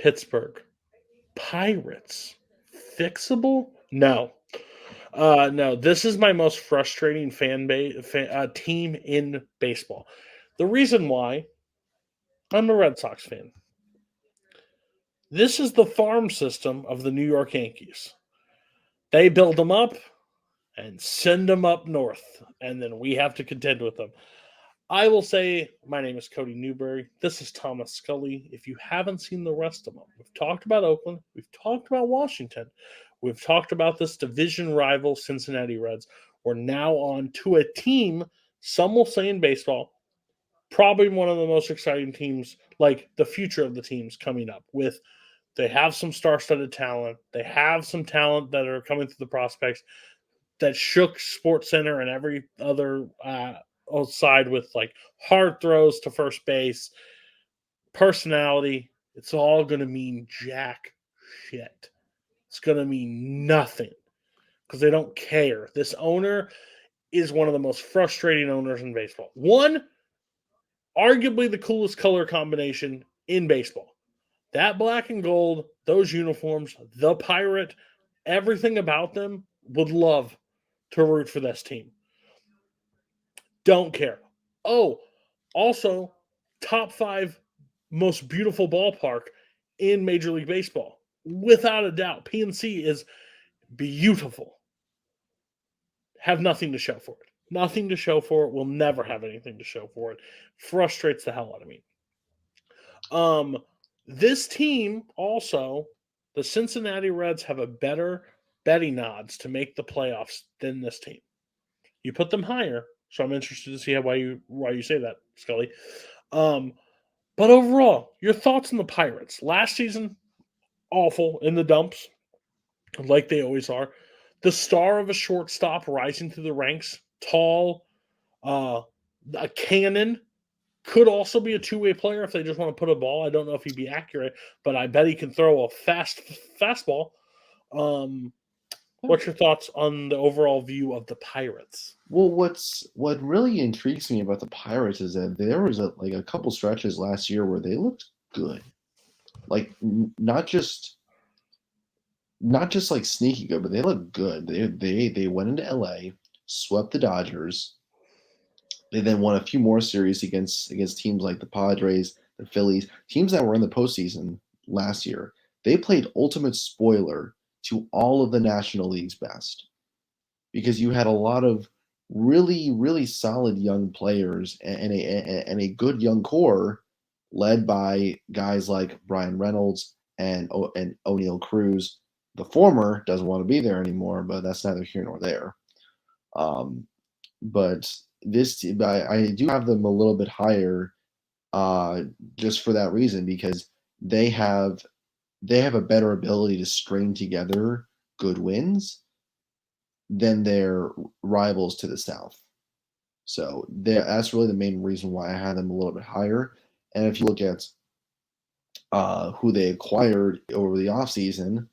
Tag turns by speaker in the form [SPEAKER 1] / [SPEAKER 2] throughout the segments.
[SPEAKER 1] Pittsburgh Pirates. Fixable? No. No, this is my most frustrating team in baseball. The reason why, I'm a Red Sox fan. This is the farm system of the New York Yankees. They build them up and send them up north, and then we have to contend with them. I will say, my name is Cody Newberry. This is Thomas Scully. If you haven't seen the rest of them, we've talked about Oakland, we've talked about Washington, we've talked about this division rival, Cincinnati Reds. We're now on to a team, some will say in baseball, probably one of the most exciting teams, like the future of the teams coming up with. They have some star-studded talent. They have some talent that are coming through the prospects that shook Sports Center and every other side with like hard throws to first base, personality. It's all going to mean jack shit. It's going to mean nothing because they don't care. This owner is one of the most frustrating owners in baseball. One, arguably the coolest color combination in baseball. That black and gold, those uniforms, the pirate, everything about them would love to root for this team. Don't care. Oh, also, top 5 most beautiful ballpark in Major League Baseball. Without a doubt. PNC is beautiful. Have nothing to show for it. Nothing to show for it. Will never have anything to show for it. Frustrates the hell out of me. This team also, the Cincinnati Reds have a better betting odds to make the playoffs than this team. You put them higher, so I'm interested to see why you say that, Scully. But overall, your thoughts on the Pirates. Last season, awful in the dumps, like they always are. The star of a shortstop rising through the ranks, tall, a cannon. Could also be a two-way player if they just want to put a ball. I don't know if he'd be accurate, but I bet he can throw a fastball. What's your thoughts on the overall view of the Pirates?
[SPEAKER 2] Well, what really intrigues me about the Pirates is that there was a couple stretches last year where they looked good, like not just like sneaky good, but they looked good. They went into LA, swept the Dodgers. They then won a few more series against teams like the Padres, the Phillies, teams that were in the postseason last year. They played ultimate spoiler to all of the National League's best because you had a lot of really, really solid young players and a good young core led by guys like Brian Reynolds and O'Neill Cruz. The former doesn't want to be there anymore, but that's neither here nor there. Um, but I do have them a little bit higher, just for that reason because they have they have a better ability to string together good wins than their rivals to the south. So that's really the main reason why I had them a little bit higher. And if you look at who they acquired over the offseason,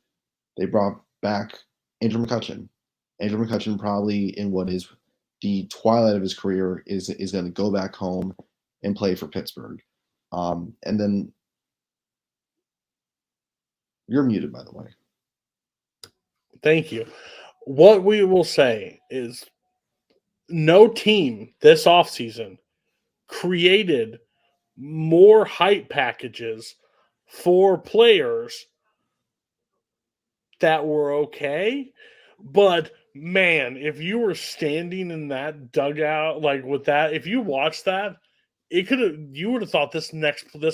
[SPEAKER 2] they brought back Andrew McCutchen. Andrew McCutchen probably in what is the twilight of his career is going to go back home and play for Pittsburgh. And then you're muted, by the way.
[SPEAKER 1] Thank you. What we will say is no team this offseason created more hype packages for players that were okay. But man, if you were standing in that dugout, like with that, if you watched that, you would have thought this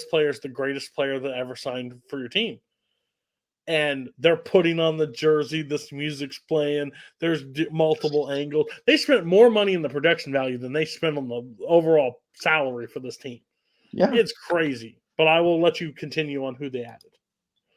[SPEAKER 1] player is the greatest player that ever signed for your team. And they're putting on the jersey, this music's playing, there's multiple angles. They spent more money in the production value than they spent on the overall salary for this team.
[SPEAKER 2] Yeah.
[SPEAKER 1] It's crazy. But I will let you continue on who they added.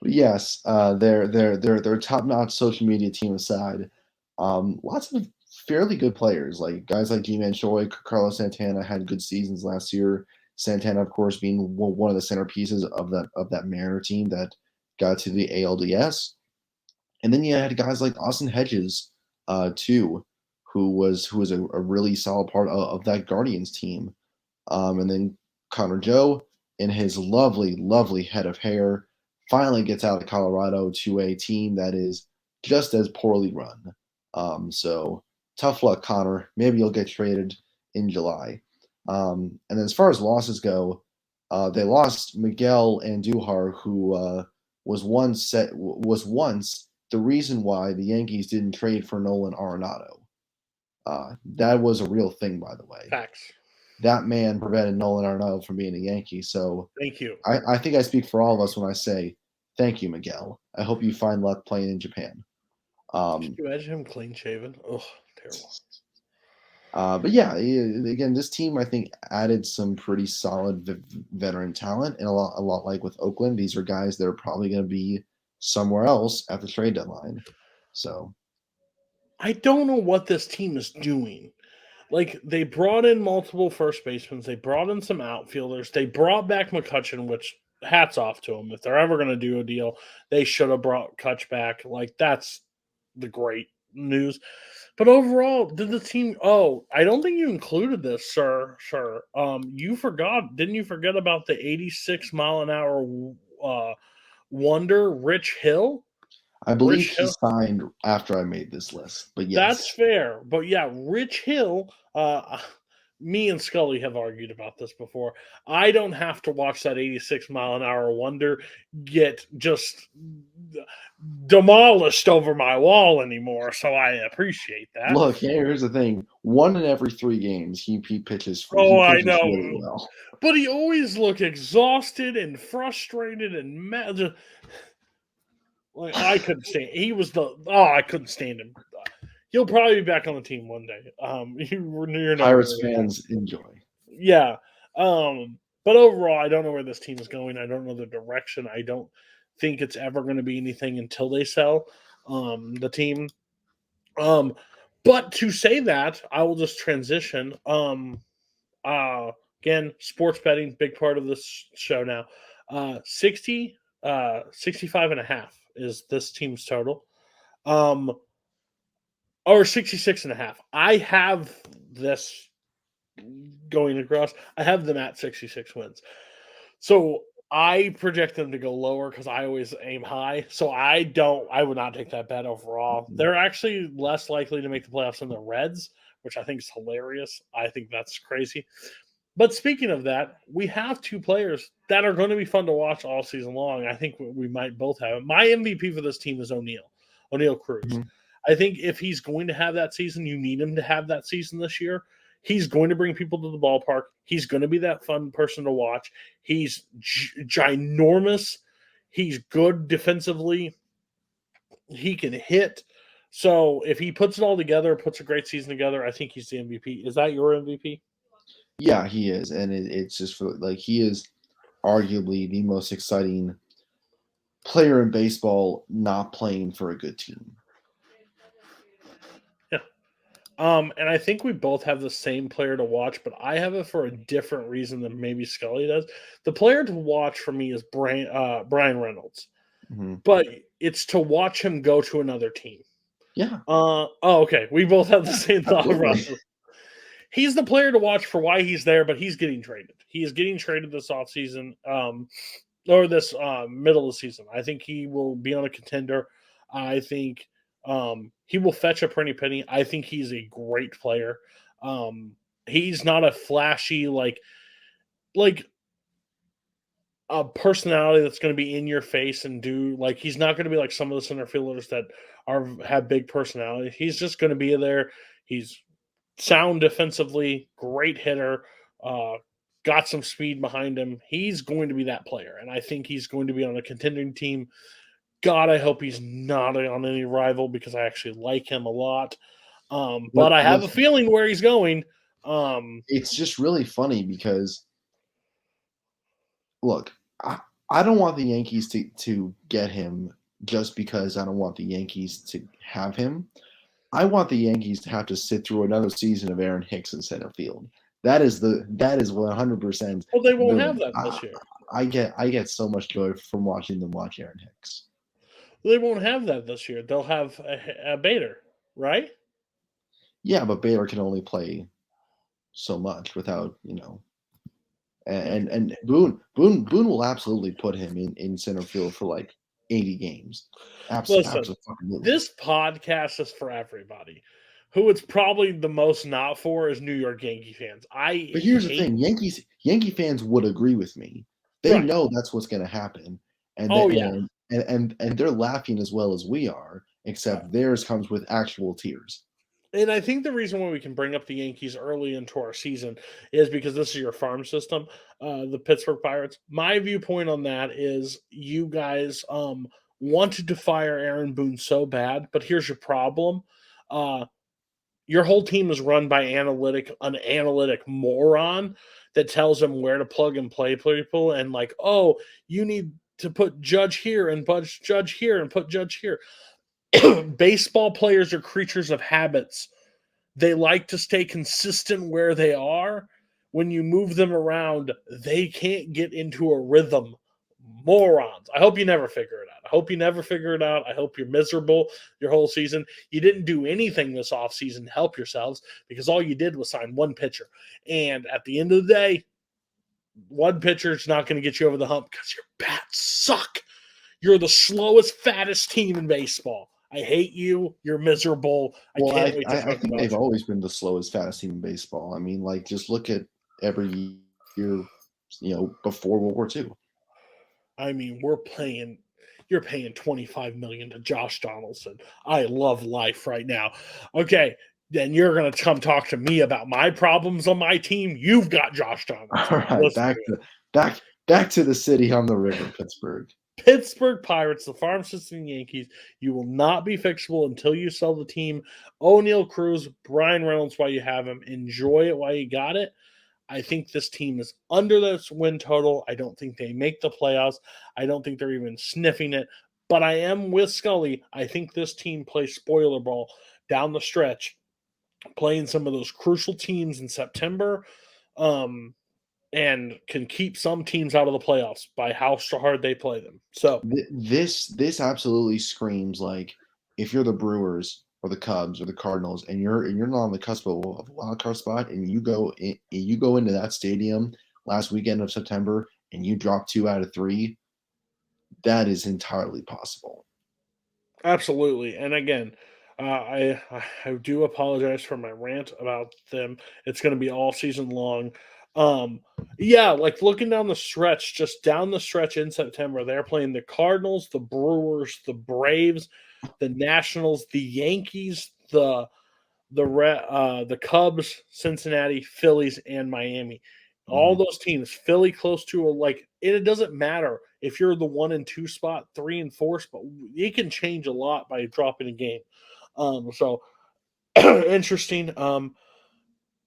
[SPEAKER 2] Yes, their top-notch social media team aside, lots of fairly good players, like guys like G-Man Choi, Carlos Santana had good seasons last year. Santana, of course, being one of the centerpieces of that Mariner team that got to the ALDS. And then you had guys like Austin Hedges, too, who was a really solid part of that Guardians team. And then Connor Joe in his lovely, lovely head of hair finally gets out of Colorado to a team that is just as poorly run. So tough luck, Connor. Maybe you'll get traded in July. And as far as losses go, they lost Miguel Andujar, who was once the reason why the Yankees didn't trade for Nolan Arenado. That was a real thing, by the way.
[SPEAKER 1] Facts.
[SPEAKER 2] That man prevented Nolan Arenado from being a Yankee. So
[SPEAKER 1] Thank you.
[SPEAKER 2] I think I speak for all of us when I say thank you, Miguel. I hope you find luck playing in Japan.
[SPEAKER 1] Could you imagine him clean shaven? Oh, terrible.
[SPEAKER 2] But yeah, again, this team I think added some pretty solid veteran talent, and a lot like with Oakland, these are guys that are probably going to be somewhere else at the trade deadline. So
[SPEAKER 1] I don't know what this team is doing. Like, they brought in multiple first basemen, they brought in some outfielders, they brought back McCutcheon, which hats off to them. If they're ever going to do a deal, they should have brought Kutch back. Like, that's the great news. But overall, did the team? Oh, I don't think you included this, sir. Sir, you forgot? Didn't you forget about the 86-mile-an-hour wonder, Rich Hill?
[SPEAKER 2] I believe
[SPEAKER 1] Rich
[SPEAKER 2] he
[SPEAKER 1] Hill.
[SPEAKER 2] signed after I made this list. But
[SPEAKER 1] That's
[SPEAKER 2] yes,
[SPEAKER 1] fair. But yeah, Rich Hill, me and Scully have argued about this before. I don't have to watch that 86-mile-an-hour wonder get just demolished over my wall anymore. So I appreciate that.
[SPEAKER 2] look, here's the thing: 1 in every 3 games, he pitches
[SPEAKER 1] Oh, I
[SPEAKER 2] pitches really
[SPEAKER 1] know.
[SPEAKER 2] well.
[SPEAKER 1] But he always looked exhausted and frustrated and mad. Like, I couldn't stand. He was the. Oh, I couldn't stand him. He'll probably be back on the team one day. You're never
[SPEAKER 2] Pirates
[SPEAKER 1] gonna.
[SPEAKER 2] fans enjoy.
[SPEAKER 1] Yeah. But overall, I don't know where this team is going. I don't know the direction. I don't think it's ever going to be anything until they sell the team. But to say that, I will just transition. Again, sports betting, big part of this show now. 65 and a half is this team's total. Or 66 and a half. I have this going across. I have them at 66 wins. So I project them to go lower because I always aim high. So I would not take that bet overall. They're actually less likely to make the playoffs than the Reds, which I think is hilarious. I think that's crazy. But speaking of that, we have 2 players that are going to be fun to watch all season long. I think we might both have it. My MVP for this team is O'Neal Cruz.
[SPEAKER 2] Mhm.
[SPEAKER 1] I think if he's going to have that season, you need him to have that season this year. He's going to bring people to the ballpark. He's going to be that fun person to watch. He's ginormous. He's good defensively. He can hit. So if he puts it all together, puts a great season together, I think he's the MVP. Is that your MVP?
[SPEAKER 2] Yeah, he is, and it's just like he is arguably the most exciting player in baseball not playing for a good team.
[SPEAKER 1] Yeah. And I think we both have the same player to watch, but I have it for a different reason than maybe Scully does. The player to watch for me is Brian Reynolds,
[SPEAKER 2] Mm-hmm.
[SPEAKER 1] but it's to watch him go to another team.
[SPEAKER 2] Yeah.
[SPEAKER 1] Okay. We both have the same thought
[SPEAKER 2] Absolutely.
[SPEAKER 1] process. He's the player to watch for why he's there, but he's getting traded. He is getting traded this offseason, or this middle of the season. I think he will be on a contender. I think he will fetch a pretty penny. I think he's a great player. He's not a flashy like a personality that's going to be in your face and do like he's not going to be like some of the center fielders that have big personality. He's just going to be there. He's sound defensively, great hitter, uh, got some speed behind him. He's going to be that player, and I think he's going to be on a contending team. God, I hope he's not on any rival because I actually like him a lot. But I have a
[SPEAKER 2] Listen,
[SPEAKER 1] feeling where he's going.
[SPEAKER 2] it's just really funny because look, I don't want the Yankees to get him just because I don't want the Yankees to have him. I want the Yankees to have to sit through another season of Aaron Hicks in center field. That is 100%
[SPEAKER 1] Well, they won't
[SPEAKER 2] the
[SPEAKER 1] have that this year.
[SPEAKER 2] I get so much joy from watching them watch Aaron Hicks.
[SPEAKER 1] They won't have that this year. They'll have a Bader, right?
[SPEAKER 2] Yeah, but Baylor can only play so much without And Boone will absolutely put him in center field for like 80 games.
[SPEAKER 1] Listen,
[SPEAKER 2] Absolutely.
[SPEAKER 1] this podcast is for everybody. Who it's probably the most not for is New York Yankee fans. I
[SPEAKER 2] But here's the
[SPEAKER 1] hate
[SPEAKER 2] thing: Yankee fans would agree with me. They
[SPEAKER 1] right.
[SPEAKER 2] know that's what's going to happen, and
[SPEAKER 1] Oh yeah.
[SPEAKER 2] they're laughing as well as we are,
[SPEAKER 1] Right.
[SPEAKER 2] except theirs comes with actual tears.
[SPEAKER 1] And I think the reason why we can bring up the Yankees early into our season is because this is your farm system, the Pittsburgh Pirates. My viewpoint on that is you guys wanted to fire Aaron Boone so bad, but here's your problem. Uh, your whole team is run by an analytic moron that tells them where to plug and play people and like, oh, you need to put Judge here and put Judge here and put Judge here. Baseball players are creatures of habits. They like to stay consistent where they are. When you move them around, they can't get into a rhythm. Morons. I hope you never figure it out. I hope you never figure it out. I hope you're miserable your whole season. You didn't do anything this offseason to help yourselves because all you did was sign one pitcher. And at the end of the day, one pitcher is not going to get you over the hump because your bats suck. You're the slowest, fattest team in baseball. I hate you. You're miserable. I
[SPEAKER 2] Well,
[SPEAKER 1] can't wait to
[SPEAKER 2] I
[SPEAKER 1] talk
[SPEAKER 2] think
[SPEAKER 1] about
[SPEAKER 2] they've
[SPEAKER 1] you.
[SPEAKER 2] always been the slowest, fastest team in baseball. I mean, like just look at every year, before World War II.
[SPEAKER 1] I mean, you're paying 25 million to Josh Donaldson. I love life right now. Okay, then you're gonna come talk to me about my problems on my team. You've got Josh
[SPEAKER 2] All
[SPEAKER 1] Donaldson.
[SPEAKER 2] right,
[SPEAKER 1] Listen to it.
[SPEAKER 2] back to the city on the river, Pittsburgh.
[SPEAKER 1] Pittsburgh Pirates, the farm system Yankees. You will not be fixable until you sell the team. O'Neill Cruz, Brian Reynolds, while you have him. Enjoy it while you got it. I think this team is under this win total. I don't think they make the playoffs. I don't think they're even sniffing it. But I am with Scully. I think this team plays spoiler ball down the stretch, playing some of those crucial teams in September, and can keep some teams out of the playoffs by how hard they play them. So,
[SPEAKER 2] This absolutely screams like if you're the Brewers or the Cubs or the Cardinals and you're not on the cusp of a wild card spot and you go into that stadium last weekend of September and you drop 2 out of 3, that is entirely possible.
[SPEAKER 1] absolutely. And again, I do apologize for my rant about them. It's going to be all season long. Um, yeah, like looking down the stretch, just down the stretch in September, they're playing the Cardinals, the Brewers, the Braves, the Nationals, the Yankees, the Cubs, Cincinnati, Phillies, and Miami. All
[SPEAKER 2] Mhm.
[SPEAKER 1] those teams, Philly close to it doesn't matter if you're the 1 and 2 spot, 3 and 4 spot. It can change a lot by dropping a game. So interesting.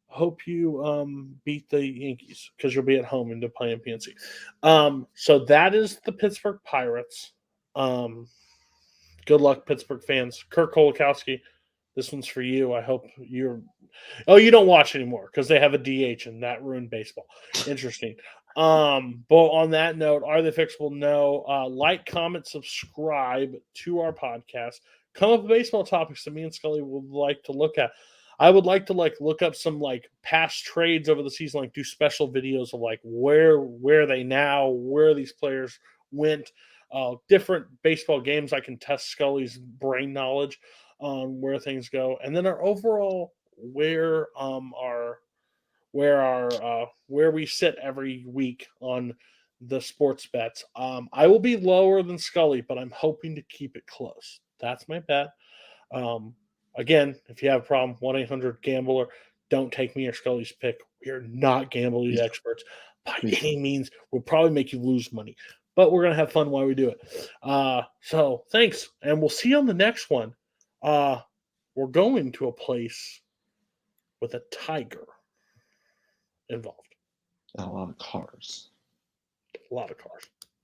[SPEAKER 1] Hope you beat the Yankees because you'll be at home and playing PNC. So that is the Pittsburgh Pirates. Um, good luck, Pittsburgh fans. Kirk Kolakowski, this one's for you. I hope you're. Oh, you don't watch anymore because they have a DH and that ruined baseball. Interesting. But on that note, are they fixable? No. Like, comment, subscribe to our podcast. Come up with baseball topics that me and Scully would like to look at. I would like to look up some past trades over the season, do special videos of where are they now, where these players went, different baseball games. I can test Scully's brain knowledge on where things go, and then our overall where we sit every week on the sports bets. I will be lower than Scully, but I'm hoping to keep it close. That's my bet. Um, Again, if you have a problem, 1-800-GAMBLER. Don't take me or Scully's pick. We are not gambling experts by
[SPEAKER 2] Me too.
[SPEAKER 1] any means. We'll probably make you lose money, but we're gonna have fun while we do it. So thanks, and we'll see you on the next one. We're going to a place with a tiger involved.
[SPEAKER 2] And a lot of cars.
[SPEAKER 1] A lot of cars.